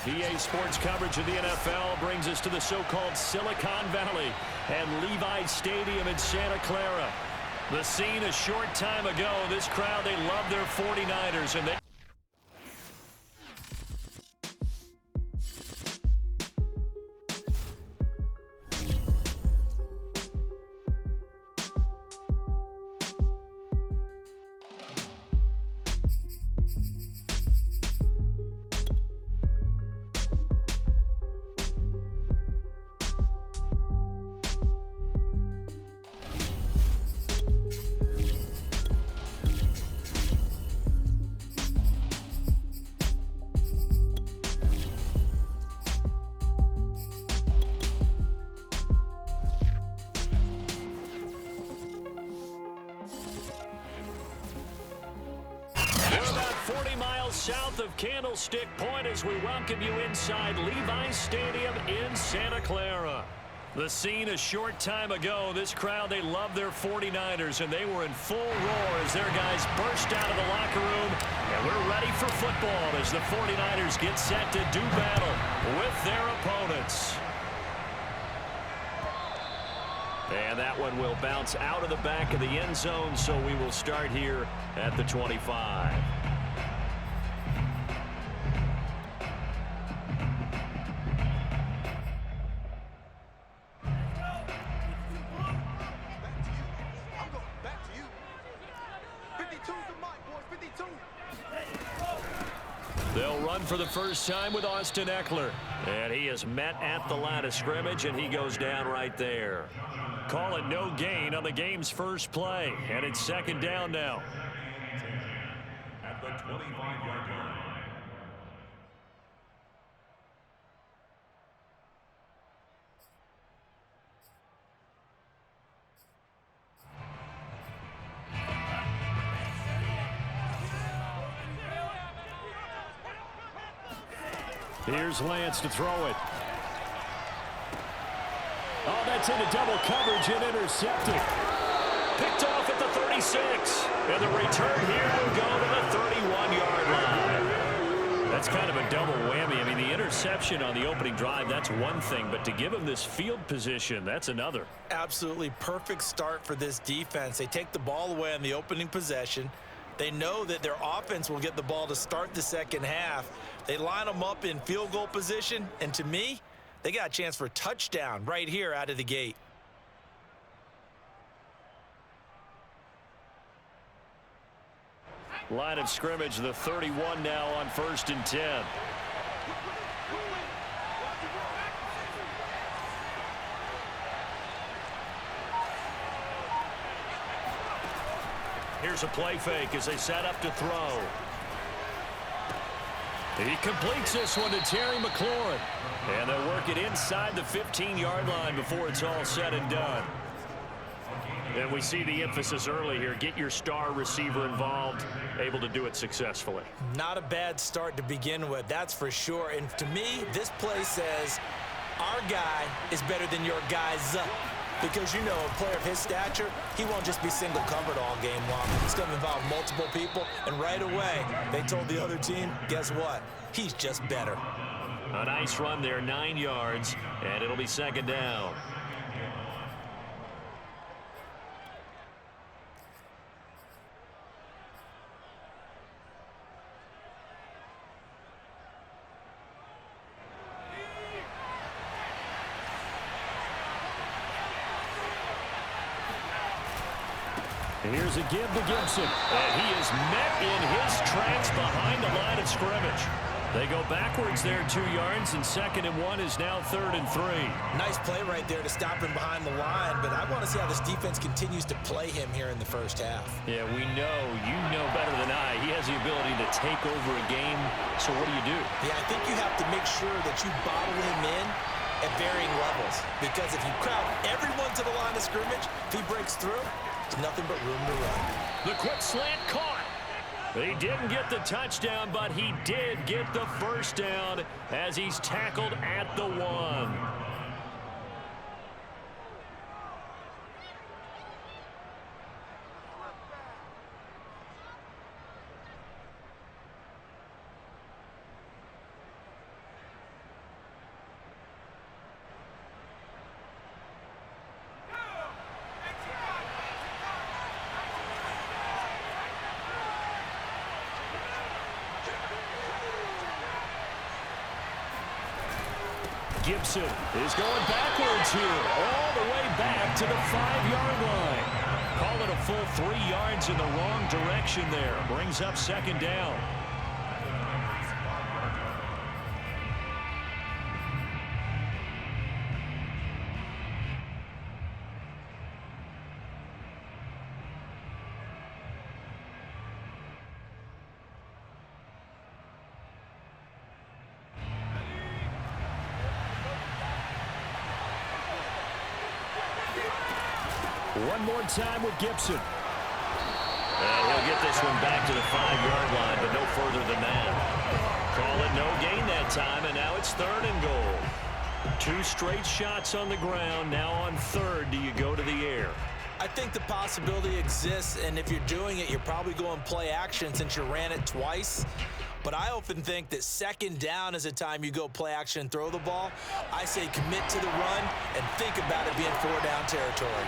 EA Sports coverage of the NFL brings us to the so-called Silicon Valley and Levi Stadium in Santa Clara. The scene a short time ago, this crowd, they love their 49ers, and they south of Candlestick Point as we welcome you inside Levi Stadium in Santa Clara. The scene a short time ago, this crowd, they love their 49ers, and they were in full roar as their guys burst out of the locker room. And we're ready for football as the 49ers get set to do battle with their opponents. And that one will bounce out of the back of the end zone, so we will start here at the 25. They'll run for the first time with Austin Ekeler. And he is met at the line of scrimmage, and he goes down right there. Call it no gain on the game's first play. And it's second down now. At the 25-yard line. Here's Lance to throw it. Oh, that's into double coverage and intercepted. Picked off at the 36. And the return here will go to the 31-yard line. That's kind of a double whammy. I mean, the interception on the opening drive, that's one thing. But to give him this field position, that's another. Absolutely perfect start for this defense. They take the ball away on the opening possession. They know that their offense will get the ball to start the second half. They line them up in field goal position, and to me, they got a chance for a touchdown right here out of the gate. Line of scrimmage, the 31 now on 1st and 10. Here's a play fake as they set up to throw. He completes this one to Terry McLaurin. And they'll work it inside the 15-yard line before it's all said and done. And we see the emphasis early here. Get your star receiver involved, able to do it successfully. Not a bad start to begin with, that's for sure. And to me, this play says our guy is better than your guys. Because, you know, a player of his stature, he won't just be single covered all game long. It's going to involve multiple people, and right away, they told the other team, guess what? He's just better. A nice run there, 9 yards, and it'll be second down. Here's a give to Gibson. And he is met in his tracks behind the line of scrimmage. They go backwards there 2 yards, and 2nd and 1 is now 3rd and 3. Nice play right there to stop him behind the line, but I want to see how this defense continues to play him here in the first half. Yeah, we know, you know better than I, he has the ability to take over a game, so what do? Yeah, I think you have to make sure that you bottle him in at varying levels, because if you crowd everyone to the line of scrimmage, if he breaks through, there's nothing but room to run. The quick slant caught. He didn't get the touchdown, but he did get the first down as he's tackled at the 1. Gibson is going backwards here, all the way back to the 5-yard line. Call it a full 3 yards in the wrong direction there. Brings up second down. One more time with Gibson. And he'll get this one back to the 5-yard line, but no further than that. Call it no gain that time, and now it's 3rd and goal. 2 straight shots on the ground. Now on 3rd, do you go to the air? I think the possibility exists, and if you're doing it, you're probably going play action since you ran it twice. But I often think that 2nd down is a time you go play action and throw the ball. I say commit to the run and think about it being 4-down territory.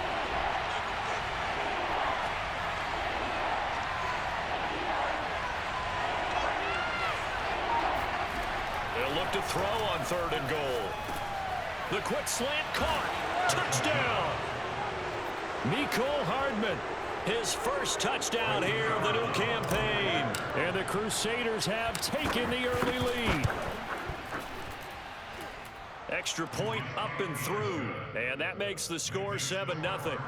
They'll look to throw on 3rd and goal. The quick slant caught. Touchdown. Mecole Hardman, his first touchdown here of the new campaign. And the Crusaders have taken the early lead. Extra point up and through. And that makes the score 7-0.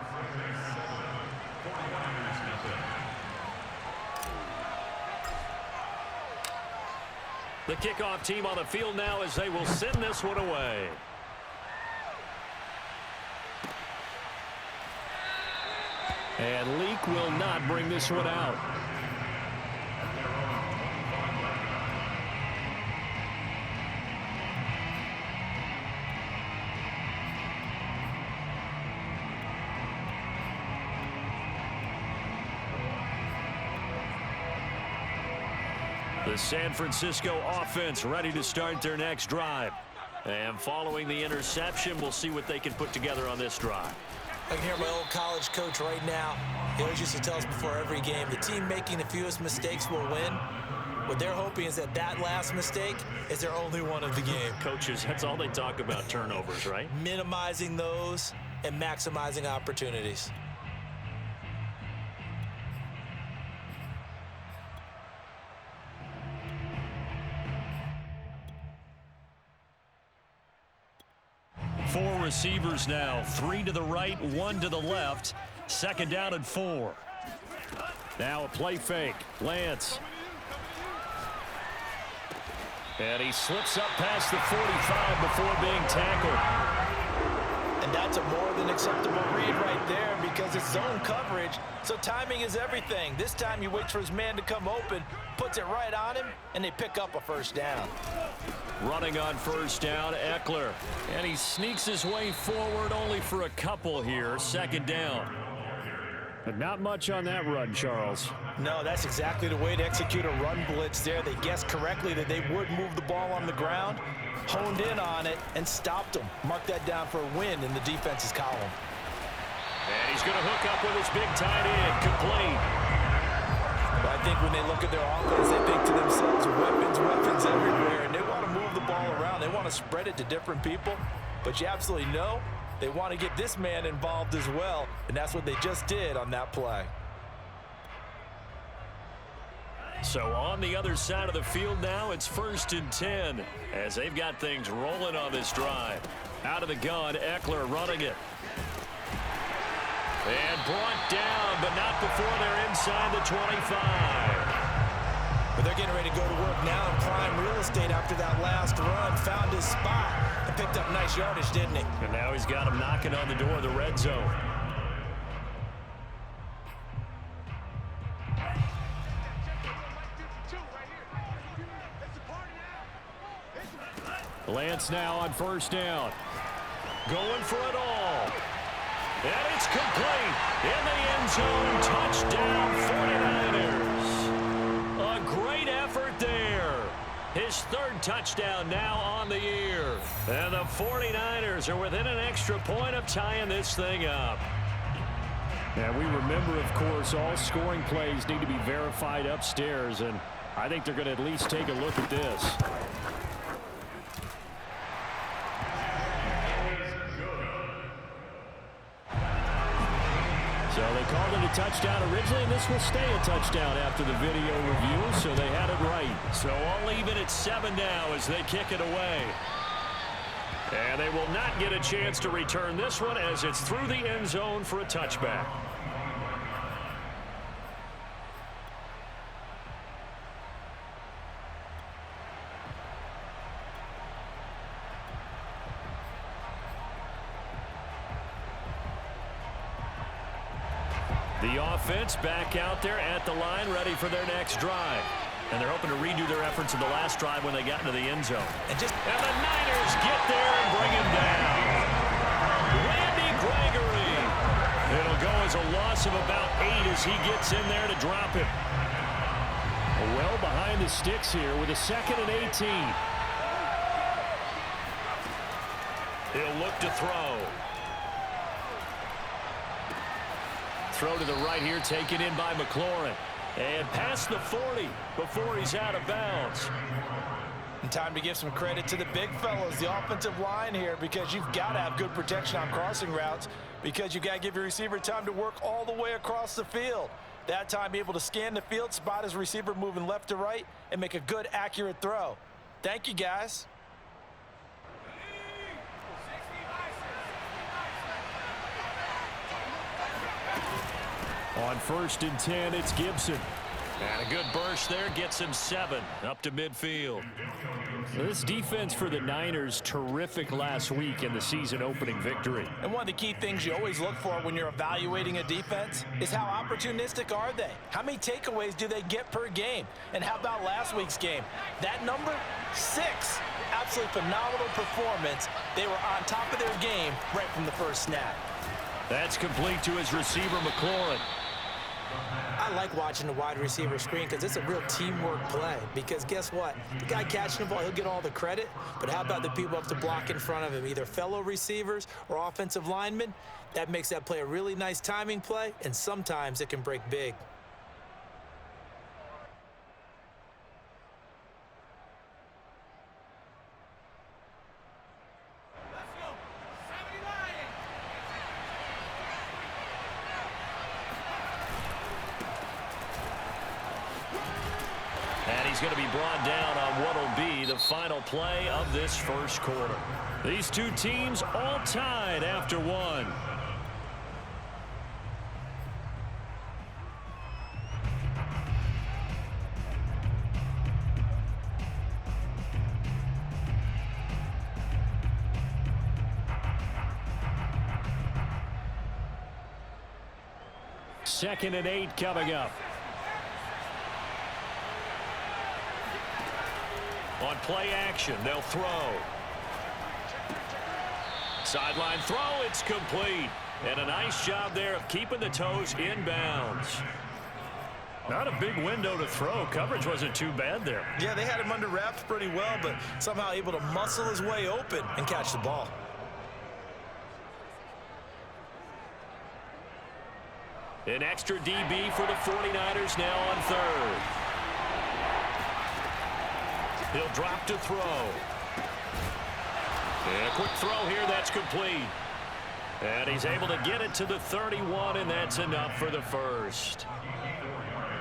The kickoff team on the field now as they will send this one away. And Leak will not bring this one out. The San Francisco offense ready to start their next drive. And following the interception, we'll see what they can put together on this drive. I can hear my old college coach right now. He always used to tell us before every game, the team making the fewest mistakes will win. What they're hoping is that that last mistake is their only one of the game. Coaches, that's all they talk about, turnovers, right? Minimizing those and maximizing opportunities. Four receivers now, 3 to the right, 1 to the left. 2nd down and 4. Now a play fake. Lance. And he slips up past the 45 before being tackled. And that's a more than acceptable read right there because it's zone coverage, so timing is everything. This time he waits for his man to come open, puts it right on him, and they pick up a 1st down. Running on 1st down, Ekeler. And he sneaks his way forward only for a couple here. 2nd down. But not much on that run, Charles. No, that's exactly the way to execute a run blitz there. They guessed correctly that they would move the ball on the ground, honed in on it, and stopped them. Mark that down for a win in the defense's column. And he's going to hook up with his big tight end. Complete. But I think when they look at their offense, they think to themselves, weapons everywhere, and they want to move the ball around. They want to spread it to different people. But you absolutely know they want to get this man involved as well, and that's what they just did on that play. So on the other side of the field now, it's 1st and 10 as they've got things rolling on this drive. Out of the gun, Ekeler running it. And brought down, but not before they're inside the 25. But they're getting ready to go to work now in prime real estate after that last run. Found his spot and picked up nice yardage, didn't he? And now he's got him knocking on the door of the red zone. Lance now on 1st down. Going for it all. And it's complete. In the end zone. Touchdown 49ers. A great effort there. His 3rd touchdown now on the year. And the 49ers are within an extra point of tying this thing up. And we remember, of course, all scoring plays need to be verified upstairs. And I think they're going to at least take a look at this. touchdown originally, and this will stay a touchdown after the video review, so they had it right. So I'll leave it at 7 now as they kick it away. And they will not get a chance to return this one as it's through the end zone for a touchback. The offense back out there at the line, ready for their next drive. And they're hoping to redo their efforts in the last drive when they got into the end zone. And the Niners get there and bring him down. Randy Gregory. It'll go as a loss of about 8 as he gets in there to drop him. Well behind the sticks here with a 2nd and 18. He'll look to throw. Throw to the right here, taken in by McLaurin. And past the 40 before he's out of bounds. And time to give some credit to the big fellas, the offensive line here, because you've got to have good protection on crossing routes, because you've got to give your receiver time to work all the way across the field. That time, be able to scan the field, spot his receiver moving left to right, and make a good, accurate throw. Thank you, guys. On 1st and 10, it's Gibson. And a good burst there gets him 7 up to midfield. This defense for the Niners, terrific last week in the season-opening victory. And one of the key things you always look for when you're evaluating a defense is how opportunistic are they? How many takeaways do they get per game? And how about last week's game? That number, 6. Absolutely phenomenal performance. They were on top of their game right from the first snap. That's complete to his receiver, McLaurin. I like watching the wide receiver screen because it's a real teamwork play. Because guess what? The guy catching the ball, he'll get all the credit. But how about the people up to block in front of him, either fellow receivers or offensive linemen? That makes that play a really nice timing play, and sometimes it can break big. He's going to be brought down on what will be the final play of this first quarter. These two teams all tied after 1. Second and 8 coming up. On play action, they'll throw. Sideline throw, it's complete. And a nice job there of keeping the toes in bounds. Not a big window to throw. Coverage wasn't too bad there. Yeah, they had him under wraps pretty well, but somehow able to muscle his way open and catch the ball. An extra DB for the 49ers now on 3rd. He'll drop to throw. And a quick throw here, that's complete. And he's able to get it to the 31, and that's enough for the first.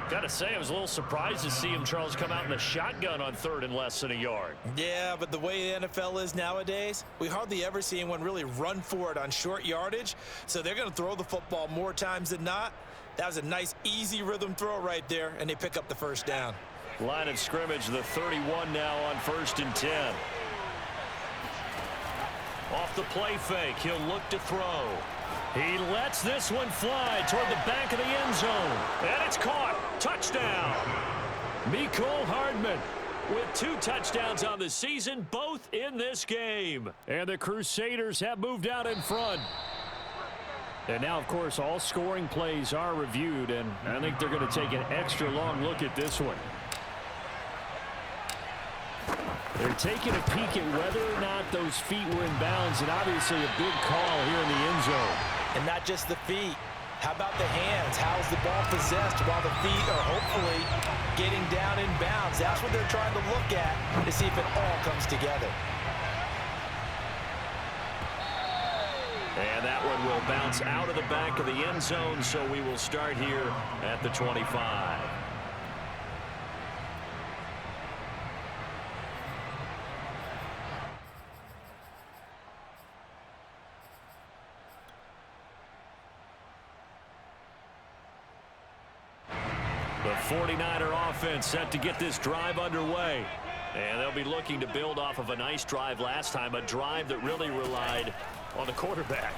Got to say, I was a little surprised to see him, Charles, come out in the shotgun on 3rd and less than a yard. Yeah, but the way the NFL is nowadays, we hardly ever see anyone really run for it on short yardage. So they're going to throw the football more times than not. That was a nice, easy rhythm throw right there, and they pick up the first down. Line of scrimmage, the 31 now on 1st and 10. Off the play fake, he'll look to throw. He lets this one fly toward the back of the end zone. And it's caught. Touchdown. Mecole Hardman with 2 touchdowns on the season, both in this game. And the Crusaders have moved out in front. And now, of course, all scoring plays are reviewed, and I think they're going to take an extra long look at this one. They're taking a peek at whether or not those feet were in bounds, and obviously a big call here in the end zone. And not just the feet. How about the hands? How's the ball possessed while the feet are hopefully getting down in bounds? That's what they're trying to look at to see if it all comes together. And that one will bounce out of the back of the end zone, so we will start here at the 25. The 49er offense set to get this drive underway. And they'll be looking to build off of a nice drive last time, a drive that really relied on the quarterback.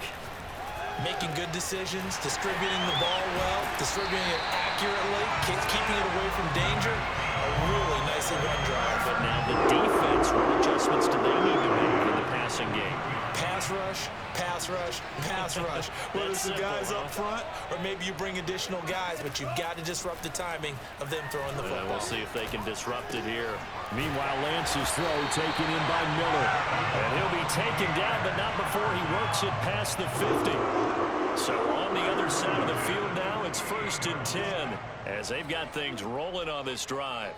Making good decisions, distributing the ball well, distributing it accurately, keeping it away from danger. A really nicely run drive. But now the defense, what adjustments do they need to make in the passing game? Pass rush, pass rush, pass rush. Whether it's the guys up front or maybe you bring additional guys, but you've got to disrupt the timing of them throwing the football. We'll see if they can disrupt it here. Meanwhile, Lance's throw taken in by Miller. And he'll be taken down, but not before he works it past the 50. So on the other side of the field now, it's 1st and 10 as they've got things rolling on this drive.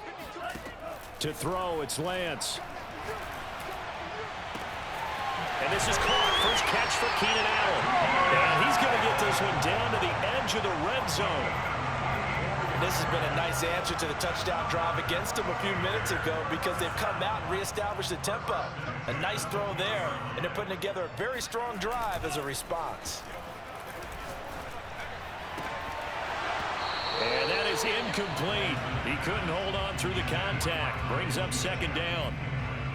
To throw, it's Lance. And this is caught. First catch for Keenan Allen. And he's going to get this one down to the edge of the red zone. This has been a nice answer to the touchdown drive against them a few minutes ago because they've come out and reestablished the tempo. A nice throw there, and they're putting together a very strong drive as a response. And that is incomplete. He couldn't hold on through the contact. Brings up 2nd down.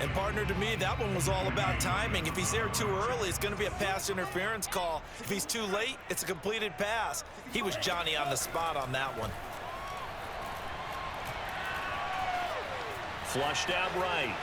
And partner, to me, that one was all about timing. If he's there too early, it's going to be a pass interference call. If he's too late, it's a completed pass. He was Johnny on the spot on that one. Flushed out right.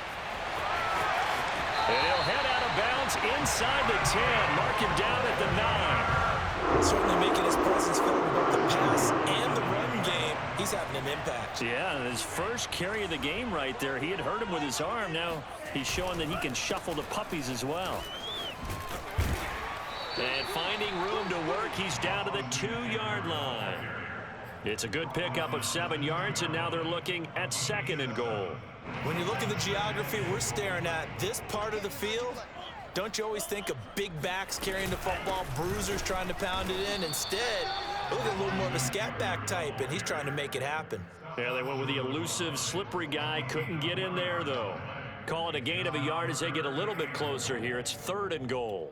And he'll head out of bounds inside the 10. Mark him down at the 9. Certainly making his presence felt in both the pass and the run game. He's having an impact. Yeah, and his first carry of the game right there. He had hurt him with his arm. Now he's showing that he can shuffle the puppies as well. And finding room to work, he's down to the 2-yard line. It's a good pickup of 7 yards, and now they're looking at 2nd and goal. When you look at the geography we're staring at, this part of the field, don't you always think of big backs carrying the football, bruisers trying to pound it in? Instead, look at a little more of a scat back type, and he's trying to make it happen. Yeah, they went with the elusive, slippery guy. Couldn't get in there, though. Call it a gain of a yard as they get a little bit closer here. It's 3rd and goal.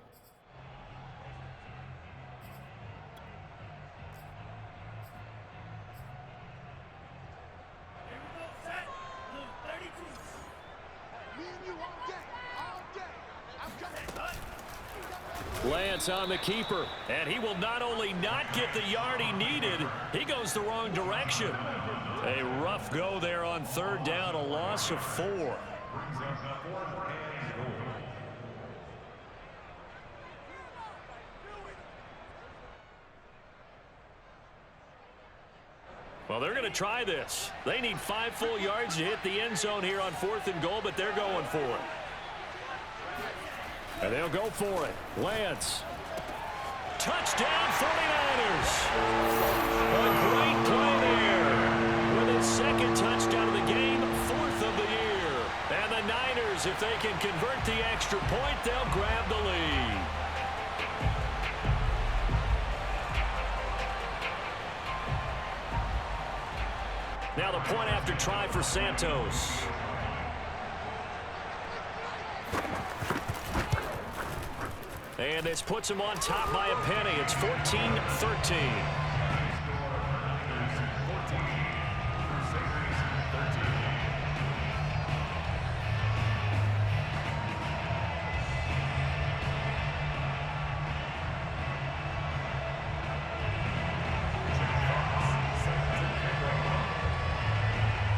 Lance on the keeper, and he will not only not get the yard he needed, he goes the wrong direction. A rough go there on 3rd down, a loss of 4. Well, they're going to try this. They need 5 full yards to hit the end zone here on 4th and goal, but they're going for it. And they'll go for it. Lance. Touchdown 49ers. A great play there. With his 2nd touchdown of the game, 4th of the year. And the Niners, if they can convert the extra point, they'll grab the lead. Now the point after try for Santos. And this puts him on top by a penny. It's 14-13.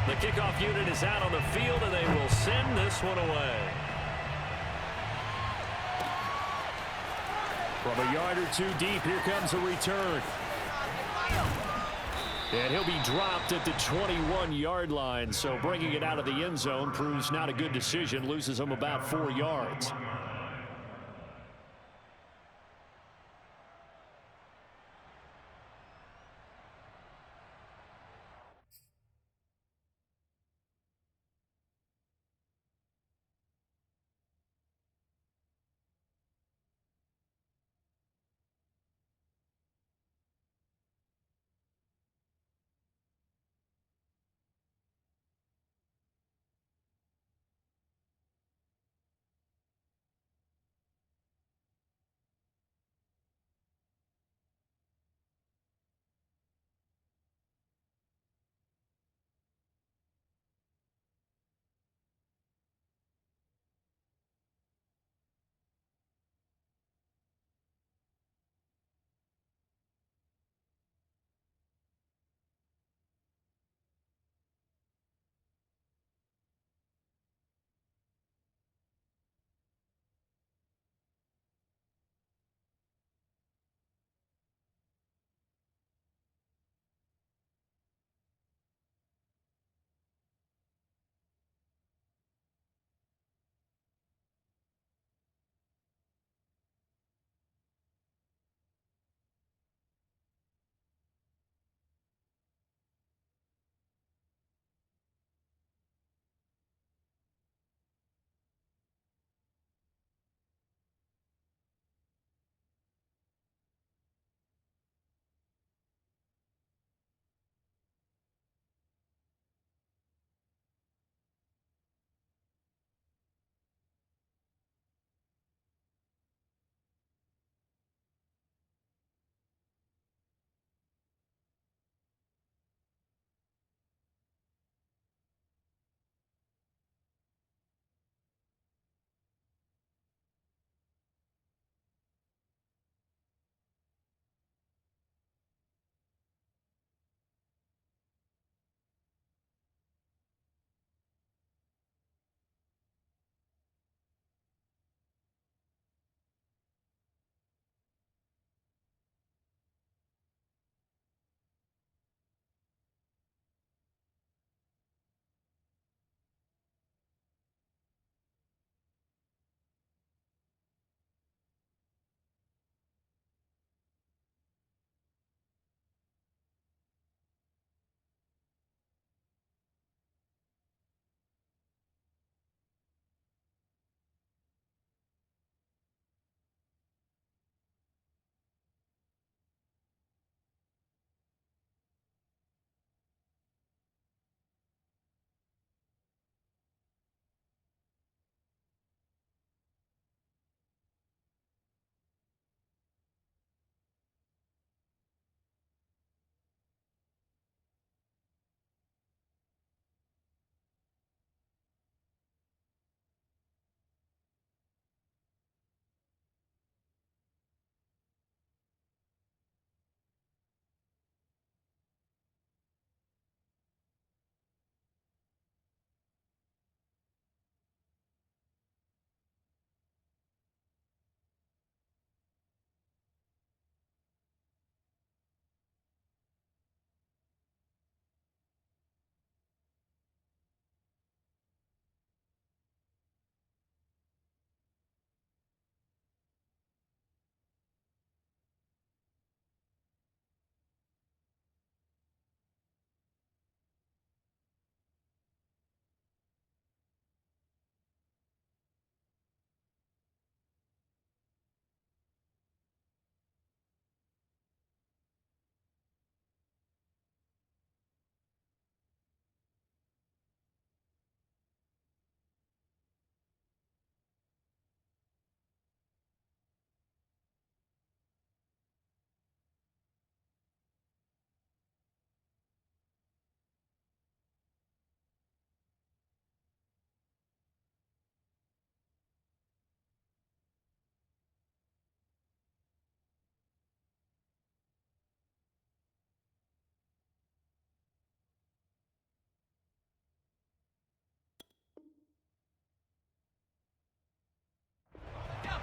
The kickoff unit is out on the field, and they will send this one away. From a yard or 2 deep, here comes a return. And he'll be dropped at the 21-yard line, so bringing it out of the end zone proves not a good decision, loses him about 4 yards.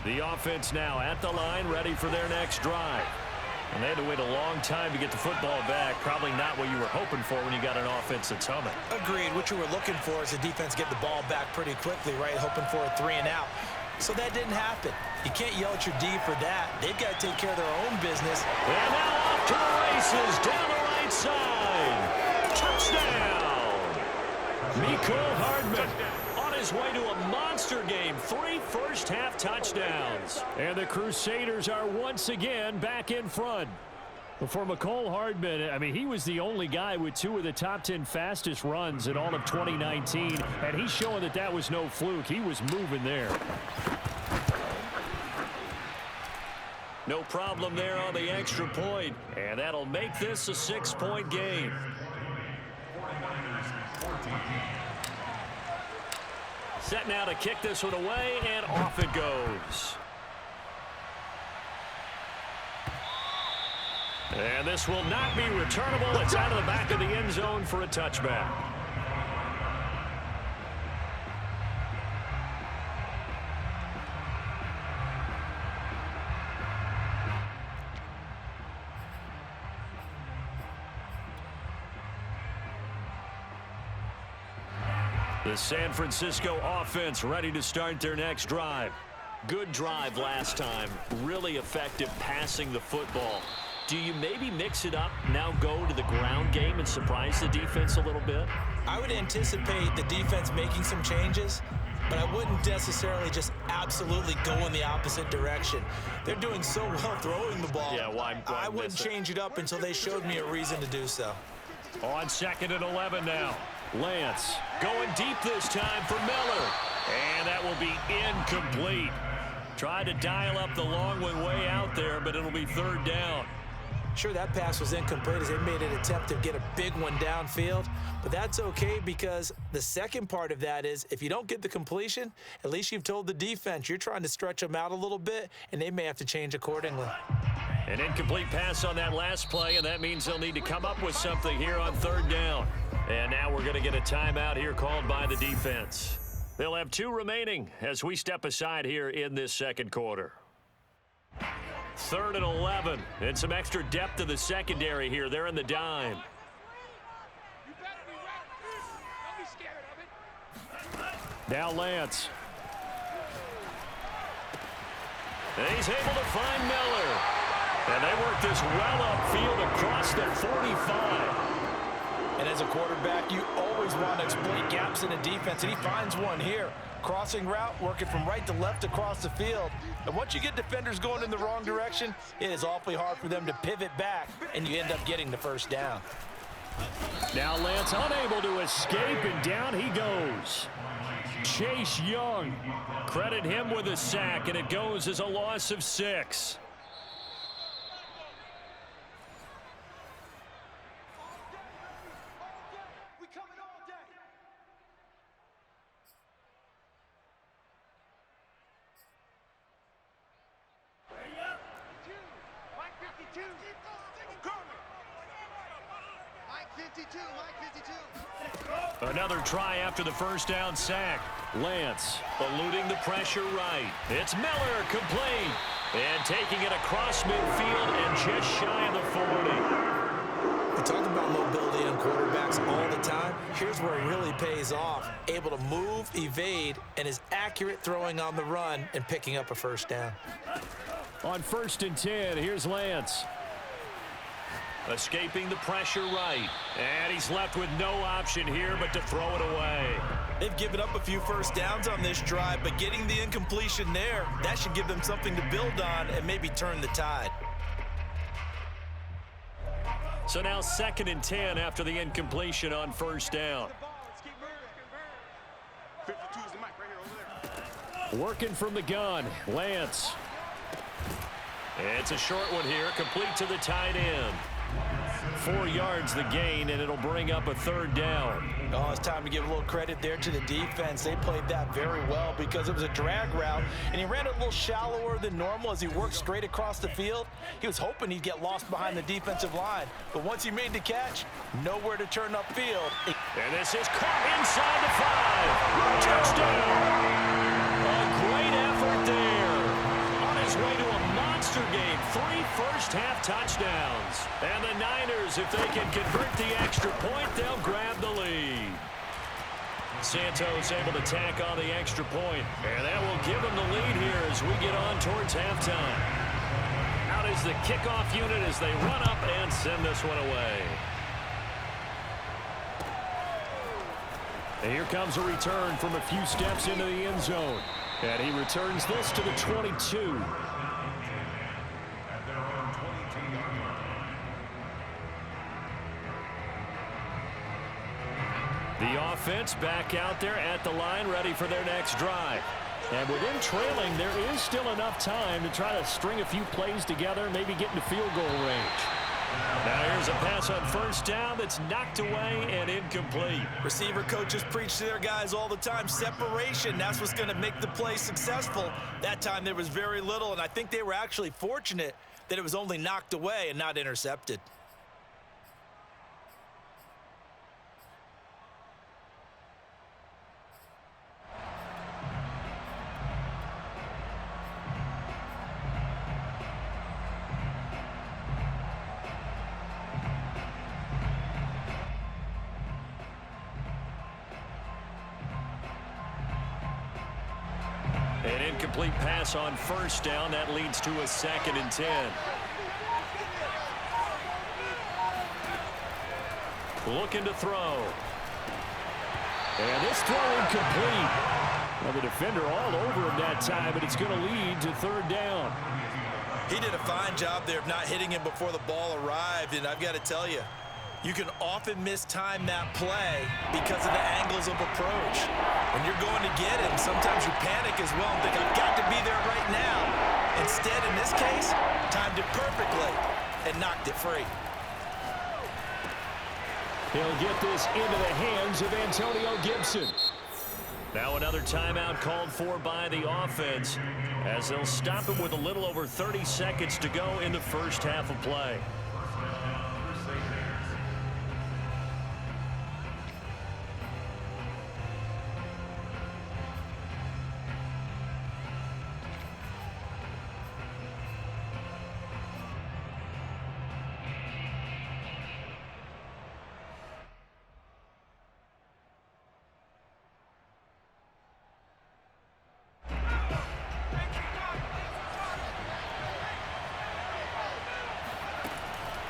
The offense now at the line, ready for their next drive. And they had to wait a long time to get the football back. Probably not what you were hoping for when you got an offense that's humming. Agreed. What you were looking for is the defense get the ball back pretty quickly, right? Hoping for a 3 and out. So that didn't happen. You can't yell at your D for that. They've got to take care of their own business. And now off to the races down the right side. Touchdown! Mecole Hardman on his way to a monster game. 3 first-half touchdowns. And the Crusaders are once again back in front. For Mecole Hardman, I mean, he was the only guy with 2 of the top 10 fastest runs in all of 2019, and he's showing that that was no fluke. He was moving there. No problem there on the extra point, and that'll make this a 6-point game. Set now to kick this one away, and off it goes. And this will not be returnable. It's out of the back of the end zone for a touchback. The San Francisco offense ready to start their next drive. Good drive last time. Really effective passing the football. Do you maybe mix it up, now go to the ground game and surprise the defense a little bit? I would anticipate the defense making some changes, but I wouldn't necessarily just absolutely go in the opposite direction. They're doing so well throwing the ball. Yeah, why I wouldn't change it up until they showed me a reason to do so. On 2nd and 11 now. Lance going deep this time for Miller. And that will be incomplete. Tried to dial up the long one way out there, but it'll be 3rd down. Sure, that pass was incomplete as they made an attempt to get a big one downfield, but that's okay because the second part of that is if you don't get the completion, at least you've told the defense you're trying to stretch them out a little bit, and they may have to change accordingly. An incomplete pass on that last play, and that means they'll need to come up with something here on 3rd down. And now we're going to get a timeout here called by the defense. They'll have 2 remaining as we step aside here in this second quarter. 3rd and 11, and some extra depth to the secondary here. They're in the dime. Now Lance. And he's able to find Miller. And they work this well upfield across the 45. And as a quarterback, you always want to exploit gaps in a defense, and he finds one here. Crossing route, working from right to left across the field. And once you get defenders going in the wrong direction, it is awfully hard for them to pivot back, and you end up getting the 1st down. Now Lance unable to escape, and down he goes. Chase Young. Credit him with a sack, and it goes as a loss of 6. Another try after the 1st down sack. Lance eluding the pressure right. It's Miller complete. And taking it across midfield and just shy of the 40. We talk about mobility on quarterbacks all the time. Here's where it really pays off. Able to move, evade, and is accurate throwing on the run and picking up a 1st down. On 1st and 10, here's Lance. Escaping the pressure right. And he's left with no option here but to throw it away. They've given up a few 1st downs on this drive, but getting the incompletion there, that should give them something to build on and maybe turn the tide. So now 2nd and 10 after the incompletion on 1st down. Working from the gun, Lance. It's a short one here, complete to the tight end. 4 yards the gain, and it'll bring up a 3rd down. Oh, it's time to give a little credit there to the defense. They played that very well because it was a drag route, and he ran it a little shallower than normal as he worked straight across the field. He was hoping he'd get lost behind the defensive line, but once he made the catch, nowhere to turn upfield. And this is caught inside the 5. Touchdown! A great effort there. monster game. 3 first-half touchdowns. And the Niners, if they can convert the extra point, they'll grab the lead. Santos able to tack on the extra point, and that will give them the lead here as we get on towards halftime. Out is the kickoff unit as they run up and send this one away. And here comes a return from a few steps into the end zone. And he returns this to the 22. The offense back out there at the line, ready for their next drive. And with them trailing, there is still enough time to try to string a few plays together, maybe get into field goal range. Now here's a pass on first down that's knocked away and incomplete. Receiver coaches preach to their guys all the time. Separation, that's what's going to make the play successful. That time there was very little, and I think they were actually fortunate that it was only knocked away and not intercepted. An incomplete pass on first down. That leads to a 2nd and 10. Looking to throw. And this throw incomplete. Well, the defender all over him that time, but it's going to lead to 3rd down. He did a fine job there of not hitting him before the ball arrived, and I've got to tell you, you can often mistime that play because of the angles of approach. When you're going to get him, sometimes you panic as well and think, I've got to be there right now. Instead, in this case, timed it perfectly and knocked it free. He'll get this into the hands of Antonio Gibson. Now another timeout called for by the offense as they'll stop it with a little over 30 seconds to go in the first half of play.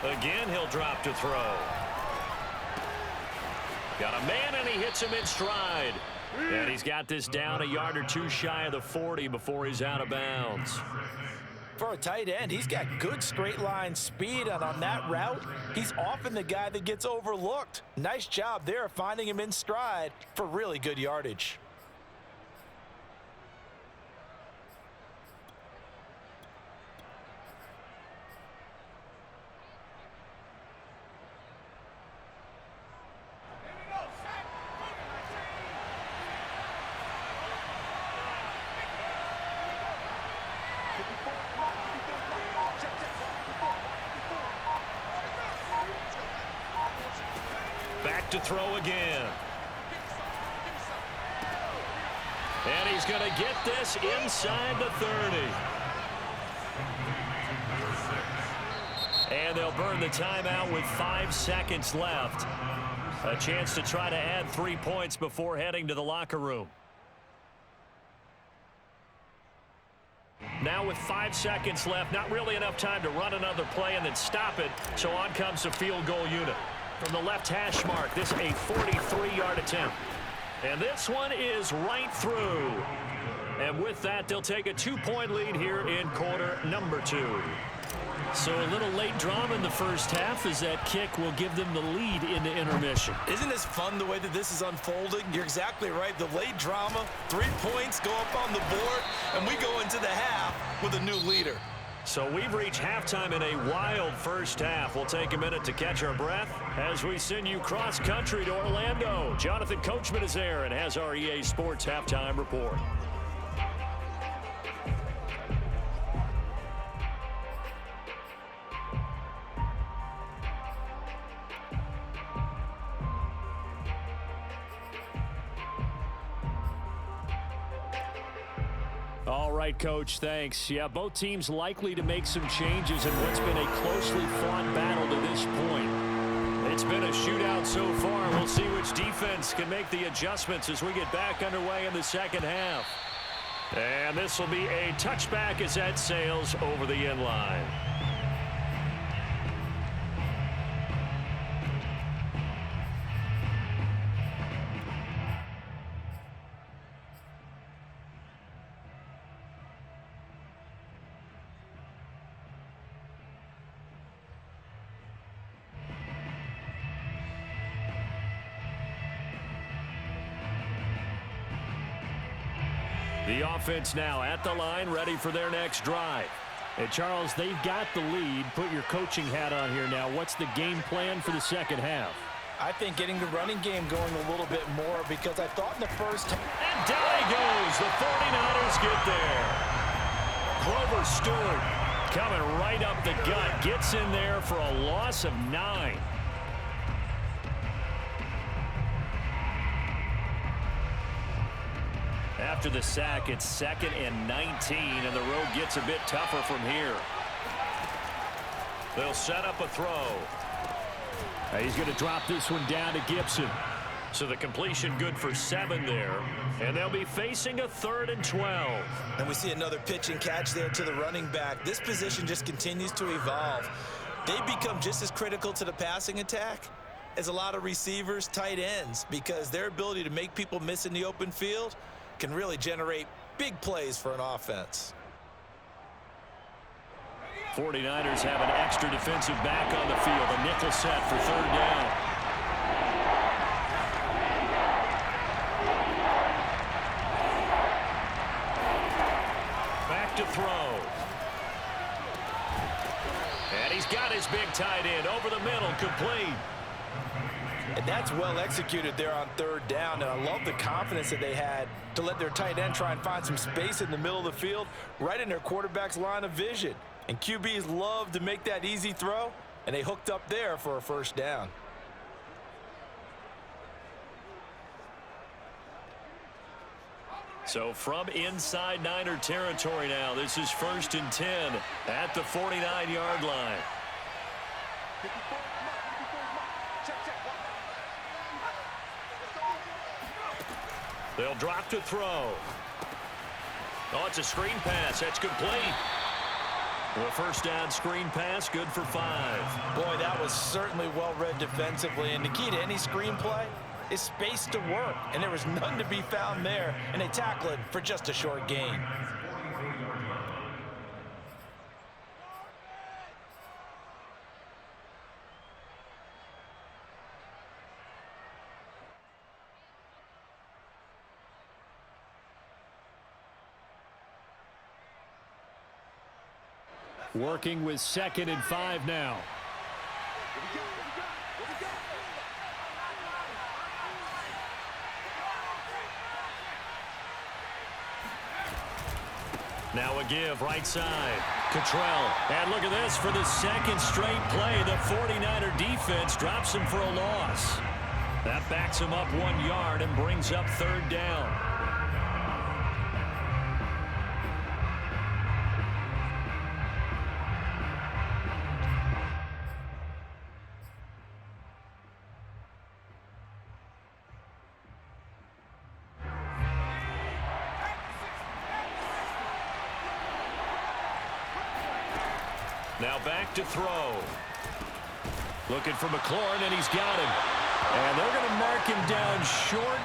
Again, he'll drop to throw. Got a man, and he hits him in stride. And he's got this down a yard or two shy of the 40 before he's out of bounds. For a tight end, he's got good straight line speed, and on that route, he's often the guy that gets overlooked. Nice job there of finding him in stride for really good yardage. Back to throw again. And he's going to get this inside the 30. And they'll burn the timeout with 5 seconds left. A chance to try to add 3 points before heading to the locker room. Now with 5 seconds left, not really enough time to run another play and then stop it. So on comes the field goal unit. From the left hash mark, this a 43-yard attempt. And this one is right through. And with that, they'll take a 2-point lead here in quarter number 2. So a little late drama in the first half as that kick will give them the lead into intermission. Isn't this fun the way that this is unfolding? You're exactly right. The late drama, 3 points go up on the board, and we go into the half with a new leader. So we've reached halftime in a wild first half. We'll take a minute to catch our breath as we send you cross-country to Orlando. Jonathan Coachman is there and has our EA Sports halftime report. All right, Coach, thanks. Yeah, both teams likely to make some changes in what's been a closely fought battle to this point. It's been a shootout so far. We'll see which defense can make the adjustments as we get back underway in the second half. And this will be a touchback as that sails over the end line. The offense now at the line, ready for their next drive. And Charles, they've got the lead. Put your coaching hat on here now. What's the game plan for the second half? I think getting the running game going a little bit more, because I thought in the first... And down he goes. The 49ers get there. Grover Stewart coming right up the gut. Gets in there for a loss of 9. After the sack, it's 2nd and 19, and the road gets a bit tougher from here. They'll set up a throw. He's going to drop this one down to Gibson. So the completion good for 7 there, and they'll be facing a 3rd and 12. And we see another pitch and catch there to the running back. This position just continues to evolve. They become just as critical to the passing attack as a lot of receivers, tight ends, because their ability to make people miss in the open field can really generate big plays for an offense. 49ers have an extra defensive back on the field. A nickel set for 3rd down. Back to throw. And he's got his big tight end over the middle, complete. And that's well executed there on 3rd down. And I love the confidence that they had to let their tight end try and find some space in the middle of the field, right in their quarterback's line of vision. And QBs love to make that easy throw, and they hooked up there for a 1st down. So from inside Niner territory now, this is 1st and 10 at the 49-yard line. They'll drop to throw. Oh, it's a screen pass. That's complete. The 1st down screen pass, good for 5. Boy, that was certainly well read defensively. And the key to any screen play is space to work. And there was none to be found there. And they tackle it for just a short gain. Working with 2nd and 5 now. Now a give right side. Cottrell. And look at this for the 2nd straight play. The 49er defense drops him for a loss. That backs him up 1 yard and brings up 3rd down. Now back to throw. Looking for McLaurin, and he's got him. And they're going to mark him down short,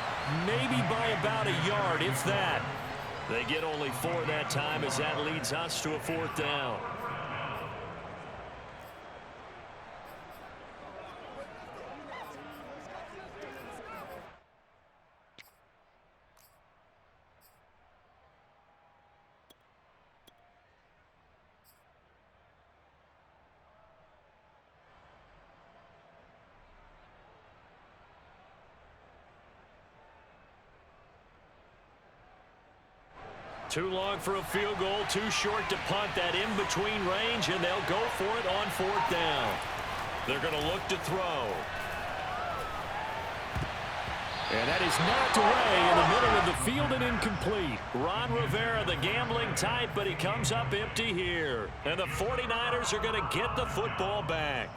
maybe by about a yard, if that. They get only 4 that time as that leads us to a 4th down. Too long for a field goal, too short to punt. That in-between range, and they'll go for it on 4th down. They're going to look to throw. And that is knocked away in the middle of the field and incomplete. Ron Rivera, the gambling type, but he comes up empty here. And the 49ers are going to get the football back.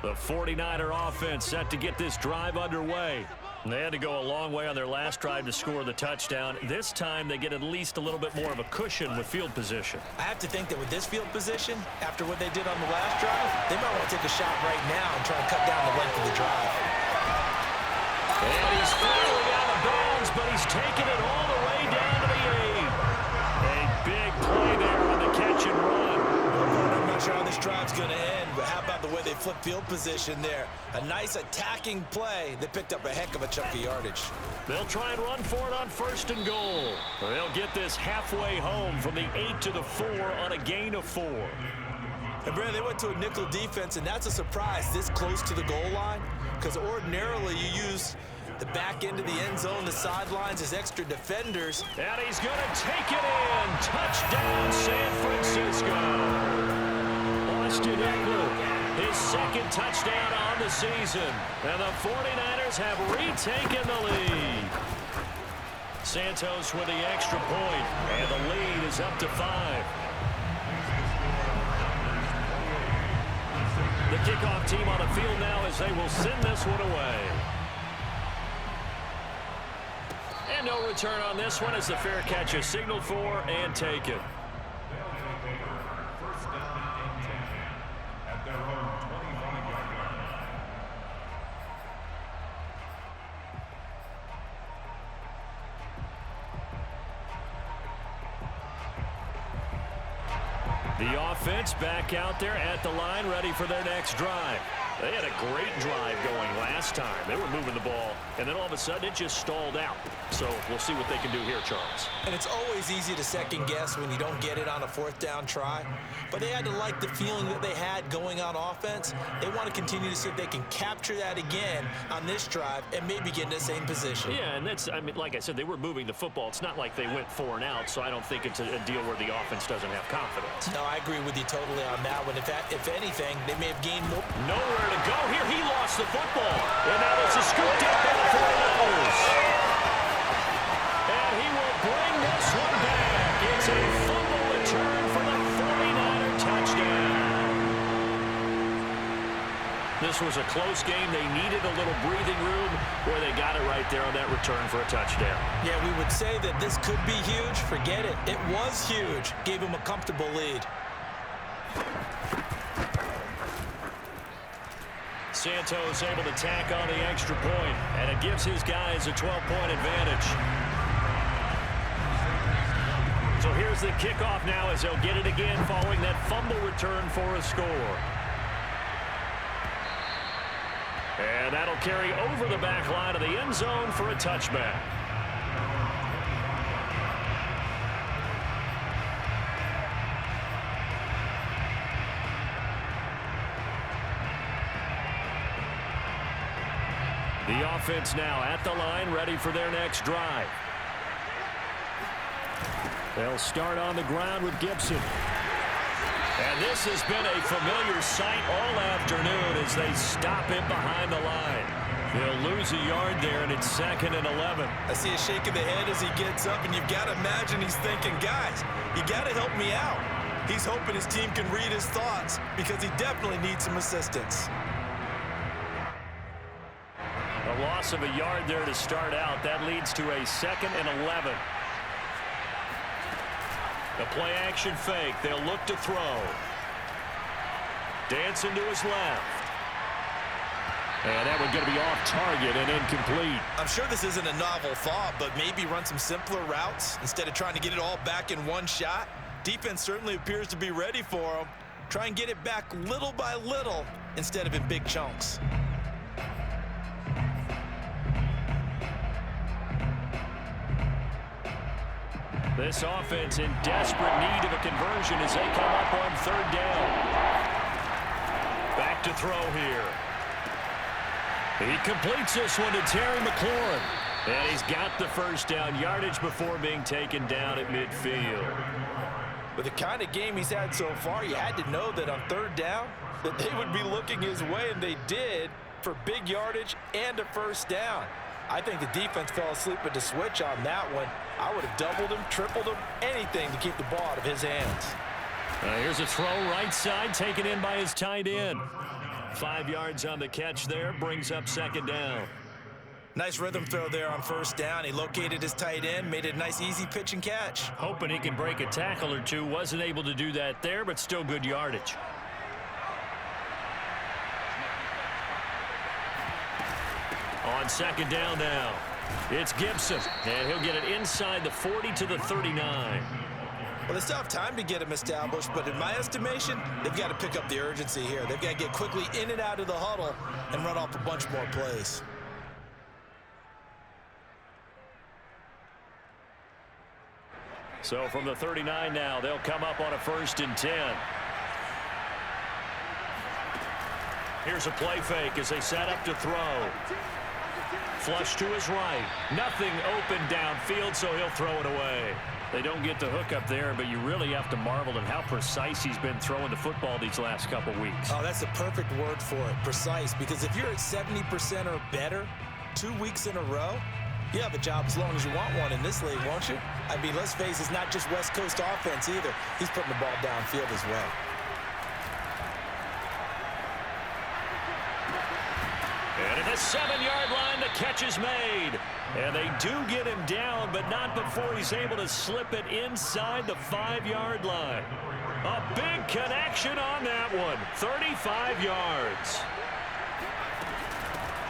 The 49er offense set to get this drive underway. They had to go a long way on their last drive to score the touchdown. This time, they get at least a little bit more of a cushion with field position. I have to think that with this field position, after what they did on the last drive, they might want to take a shot right now and try and cut down the length of the drive. And he's finally out of bounds, but he's taking it all the way down to the 8. A big play there on the catch and run. I'm not sure how this drive's going to end, but how about the way they flip field position there? A nice attacking play that picked up a heck of a chunk of yardage. They'll try and run for it on 1st and goal. They'll get this halfway home from the 8 to the 4 on a gain of 4. And Brad, they went to a nickel defense, and that's a surprise this close to the goal line, because ordinarily you use the back end of the end zone, the sidelines as extra defenders. And he's going to take it in. Touchdown, San Francisco. Austin Ekeler, his second touchdown on the season. And the 49ers have retaken the lead. Santos with the extra point, and the lead is up to 5. The kickoff team on the field now as they will send this one away. And no return on this one as the fair catch is signaled for and taken. The offense back out there at the line, ready for their next drive. They had a great drive going last time. They were moving the ball, and then all of a sudden it just stalled out. So we'll see what they can do here, Charles. And it's always easy to second guess when you don't get it on a 4th down try. But they had to like the feeling that they had going on offense. They want to continue to see if they can capture that again on this drive and maybe get in the same position. Yeah, and that's, I mean, like I said, they were moving the football. It's not like they went 4 and out, so I don't think it's a deal where the offense doesn't have confidence. No, I agree with you totally on that one. If anything, they may have gained more. Nowhere to go here. He lost the football. And now it's a scooped up by the 49ers. And he will bring this one back. It's a fumble return for the 49er touchdown. This was a close game. They needed a little breathing room where they got it right there on that return for a touchdown. Yeah, we would say that this could be huge. Forget it. It was huge. Gave him a comfortable lead. Santos able to tack on the extra point, and it gives his guys a 12-point advantage. So here's the kickoff now as they'll get it again following that fumble return for a score. And that'll carry over the back line of the end zone for a touchback. The offense now at the line, ready for their next drive. They'll start on the ground with Gibson. And this has been a familiar sight all afternoon as they stop him behind the line. They'll lose a yard there, and it's 2nd and 11. I see a shake of the head as he gets up, and you've got to imagine he's thinking, guys, you got to help me out. He's hoping his team can read his thoughts because he definitely needs some assistance. A loss of a yard there to start out. That leads to a 2nd and 11. The play action fake. They'll look to throw. Dancing to his left. And that one's going to be off target and incomplete. I'm sure this isn't a novel thought, but maybe run some simpler routes instead of trying to get it all back in one shot. Defense certainly appears to be ready for him. Try and get it back little by little instead of in big chunks. This offense in desperate need of a conversion as they come up on 3rd down. Back to throw here. He completes this one to Terry McLaurin. And he's got the 1st down yardage before being taken down at midfield. With the kind of game he's had so far, you had to know that on third down that they would be looking his way, and they did, for big yardage and a first down. I think the defense fell asleep at the switch on that one. I would have doubled him, tripled him, anything to keep the ball out of his hands. Here's a throw right side, taken in by his tight end. 5 yards on the catch there, brings up second down. Nice rhythm throw there on first down. He located his tight end, made it a nice easy pitch and catch. Hoping he can break a tackle or two. Wasn't able to do that there, but still good yardage. On second down now, it's Gibson, and he'll get it inside the 40 to the 39. Well, they still have time to get him established, but in my estimation, they've got to pick up the urgency here. They've got to get quickly in and out of the huddle and run off a bunch more plays. So from the 39 now, they'll come up on a 1st and 10. Here's a play fake as they set up to throw. Flush to his right. Nothing open downfield, so he'll throw it away. They don't get the hook up there, but you really have to marvel at how precise he's been throwing the football these last couple weeks. Oh, that's the perfect word for it, precise, because if you're at 70% or better 2 weeks in a row, you have a job as long as you want one in this league, won't you? I mean, let's face it, it's not just West Coast offense either. He's putting the ball downfield as well. And at the 7-yard line, the catch is made. And they do get him down, but not before he's able to slip it inside the 5-yard line. A big connection on that one. 35 yards.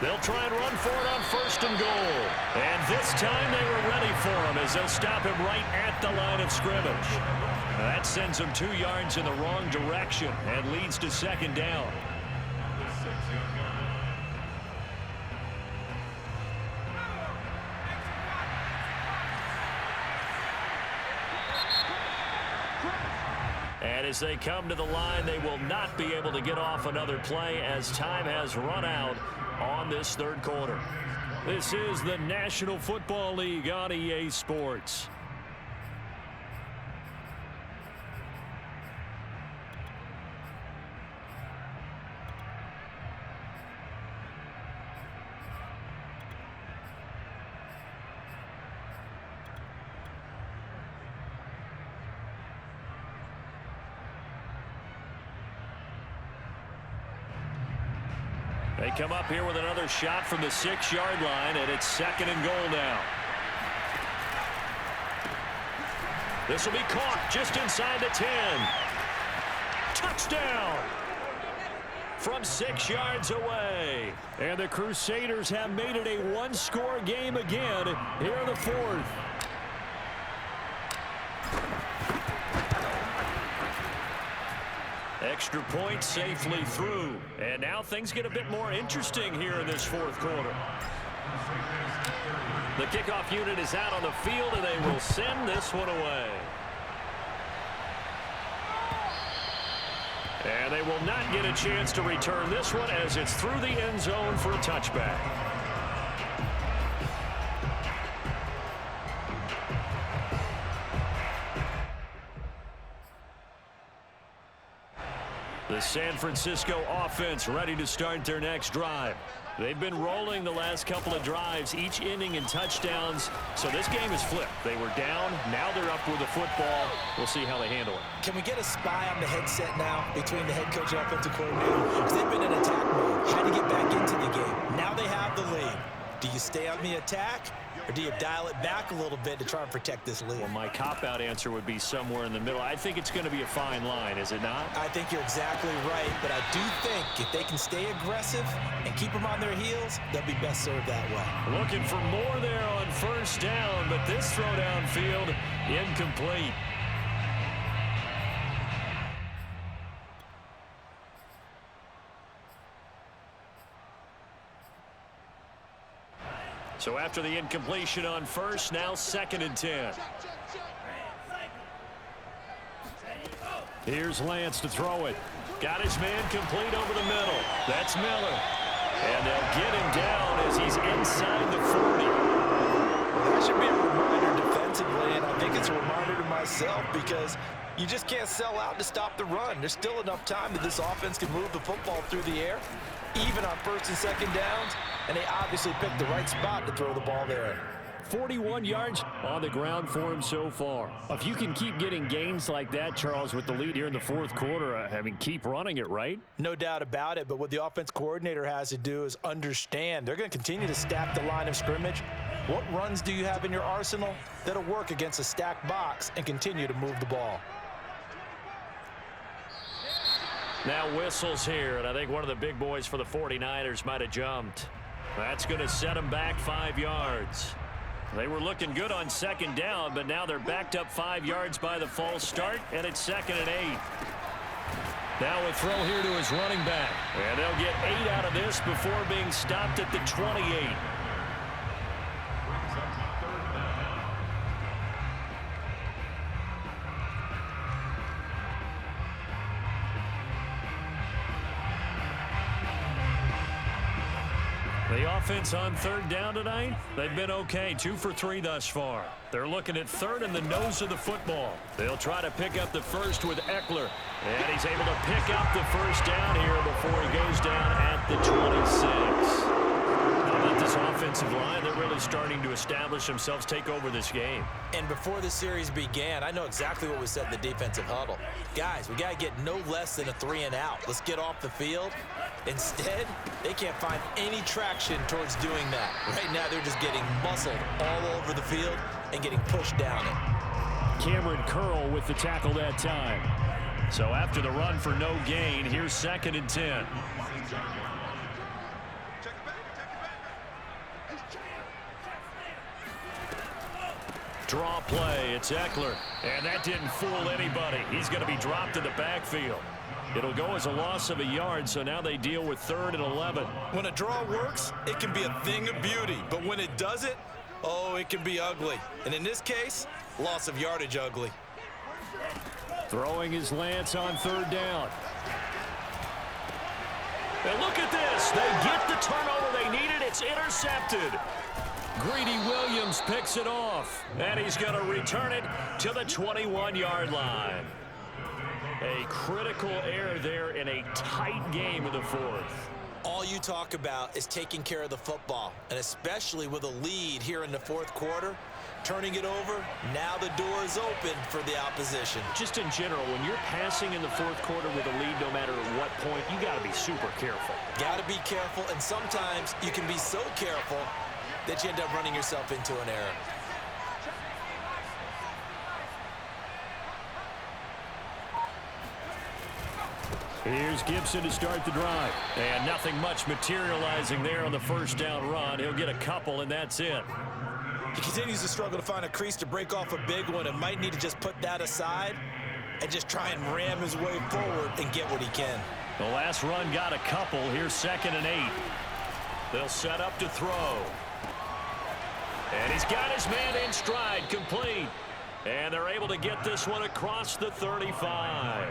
They'll try and run for it on 1st and goal. And this time they were ready for him as they'll stop him right at the line of scrimmage. That sends him 2 yards in the wrong direction and leads to second down. And as they come to the line, they will not be able to get off another play as time has run out on this 3rd quarter. This is the National Football League on EA Sports. They come up here with another shot from the 6-yard line, and it's 2nd and goal now. This will be caught just inside the 10. Touchdown! From 6 yards away. And the Crusaders have made it a one-score game again here in the 4th. Extra point safely through. And now things get a bit more interesting here in this 4th quarter. The kickoff unit is out on the field, and they will send this one away. And they will not get a chance to return this one as it's through the end zone for a touchback. The San Francisco offense ready to start their next drive. They've been rolling the last couple of drives, each inning in touchdowns. So this game is flipped. They were down. Now they're up with the football. We'll see how they handle it. Can we get a spy on the headset now between the head coach and offensive coordinator? Because they've been in attack mode. Had to get back into the game. Now they have the lead. Do you stay on the attack, or do you dial it back a little bit to try and protect this lead? Well, my cop-out answer would be somewhere in the middle. I think it's going to be a fine line, is it not? I think you're exactly right, but I do think if they can stay aggressive and keep them on their heels, they'll be best served that way. Looking for more there on 1st down, but this throw downfield incomplete. So after the incompletion on 1st, now 2nd and 10. Here's Lance to throw it. Got his man complete over the middle. That's Miller. And they'll get him down as he's inside the 40. That should be a reminder defensively, and I think it's a reminder to myself because You just can't sell out to stop the run. There's still enough time that this offense can move the football through the air, even on first and second downs, and they obviously picked the right spot to throw the ball there. 41 yards on the ground for him so far. If you can keep getting gains like that, Charles, with the lead here in the fourth quarter, I mean, keep running it, right? No doubt about it, but what the offense coordinator has to do is understand they're going to continue to stack the line of scrimmage. What runs do you have in your arsenal that'll work against a stacked box and continue to move the ball? Now whistles here, and I think one of the big boys for the 49ers might have jumped. That's going to set them back 5 yards. They were looking good on second down, but now they're backed up 5 yards by the false start, and it's 2nd and 8. Now a throw here to his running back, and they'll get 8 out of this before being stopped at the 28. The offense on third down tonight, they've been okay, 2 for 3 thus far. They're looking at third in the nose of the football. They'll try to pick up the first with Eckler, and he's able to pick up the first down here before he goes down at the 26. How about this offensive line? They're really starting to establish themselves, take over this game. And before the series began, I know exactly what was said in the defensive huddle. Guys, we got to get no less than a 3 and out. Let's get off the field. Instead, they can't find any traction towards doing that. Right now, they're just getting muscled all over the field and getting pushed down it. Cameron Curl with the tackle that time. So after the run for no gain, here's 2nd and 10. Draw play, it's Eckler, and that didn't fool anybody. He's going to be dropped in the backfield. It'll go as a loss of a yard, so now they deal with 3rd and 11. When a draw works, it can be a thing of beauty, but when it doesn't, oh, it can be ugly. And in this case, loss of yardage ugly. Throwing his Lance on 3rd down. And look at this. They get the turnover they needed. It's intercepted. Greedy Williams picks it off, and he's going to return it to the 21-yard line. A critical error there in a tight game in the fourth. All you talk about is taking care of the football, and especially with a lead here in the fourth quarter, turning it over, now the door is open for the opposition. Just in general, when you're passing in the fourth quarter with a lead, no matter at what point, you got to be super careful. Got to be careful, and sometimes you can be so careful that you end up running yourself into an error. Here's Gibson to start the drive. And nothing much materializing there on the first down run. He'll get a couple, and that's it. He continues to struggle to find a crease to break off a big one and might need to just put that aside and just try and ram his way forward and get what he can. The last run got a couple. Here's 2nd and 8. They'll set up to throw. And he's got his man in stride, complete. And they're able to get this one across the 35.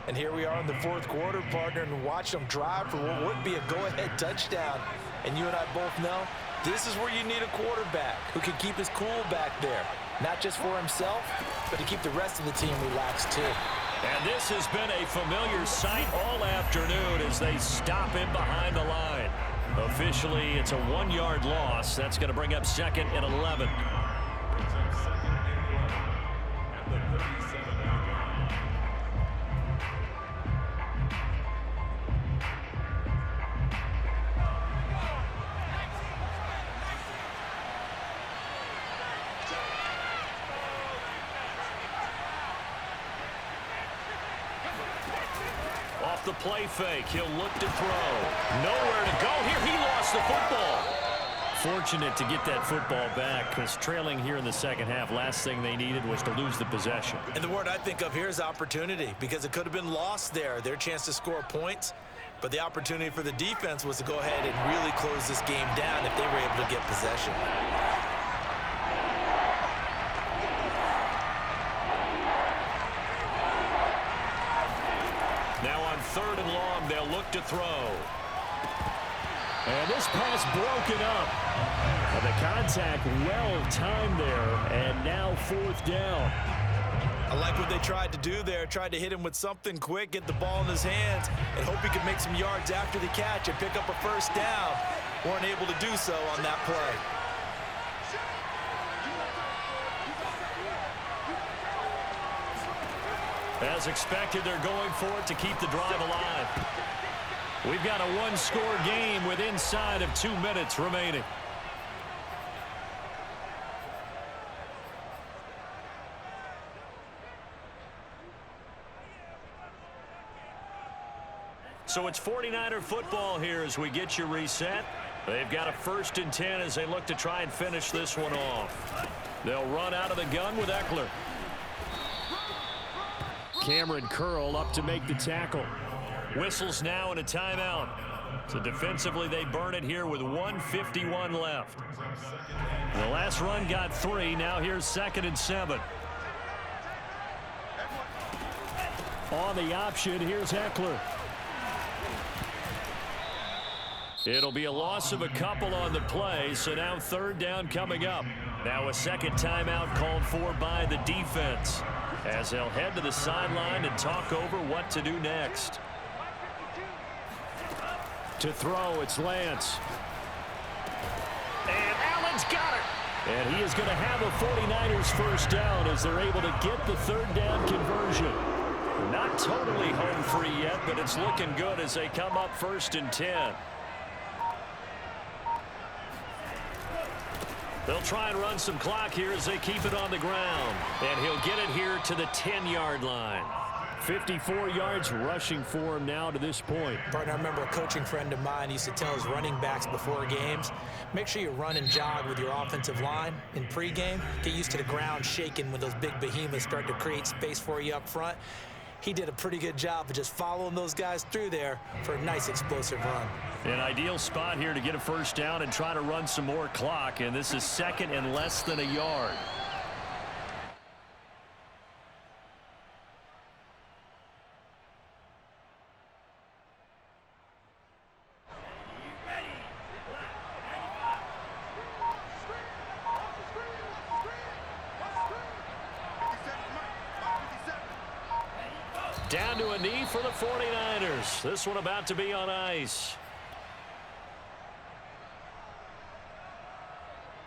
And here we are in the fourth quarter, partner, and watch them drive for what would be a go-ahead touchdown. And you and I both know this is where you need a quarterback who can keep his cool back there. Not just for himself, but to keep the rest of the team relaxed too. And this has been a familiar sight all afternoon as they stop him behind the line. Officially, it's a 1-yard loss. That's going to bring up 2nd and 11. Off the play fake, he'll look to throw. Nowhere to go here. He lost the football. Fortunate to get that football back because trailing here in the second half, last thing they needed was to lose the possession. And the word I think of here is opportunity because it could have been lost there, their chance to score points. But the opportunity for the defense was to go ahead and really close this game down if they were able to get possession. Now on 3rd and long, they'll look to throw. And this pass broken up. And the contact well timed there, and now 4th down. I like what they tried to do there. Tried to hit him with something quick, get the ball in his hands, and hope he could make some yards after the catch and pick up a first down. Weren't able to do so on that play. As expected, they're going for it to keep the drive alive. We've got a one-score game with inside of 2 minutes remaining. So it's 49er football here as we get you reset. They've got a 1st and 10 as they look to try and finish this one off. They'll run out of the gun with Eckler. Cameron Curl up to make the tackle. Whistles now in a timeout. So defensively they burn it here with 1:51 left. The last run got 3. Now here's 2nd and 7. On the option, here's Eckler. It'll be a loss of a couple on the play, so now 3rd down coming up. Now a second timeout called for by the defense, as they'll head to the sideline and talk over what to do next. To throw, it's Lance. And Allen's got it. And he is going to have a 49ers first down as they're able to get the 3rd down conversion. Not totally home free yet, but it's looking good as they come up 1st and 10. They'll try and run some clock here as they keep it on the ground. And he'll get it here to the 10-yard line. 54 yards rushing for him now to this point. Partner, I remember a coaching friend of mine used to tell his running backs before games, make sure you run and jog with your offensive line in pregame. Get used to the ground shaking when those big behemoths start to create space for you up front. He did a pretty good job of just following those guys through there for a nice explosive run. An ideal spot here to get a first down and try to run some more clock, and this is 2nd and less than a yard. Down to a knee for the 49ers. This one about to be on ice.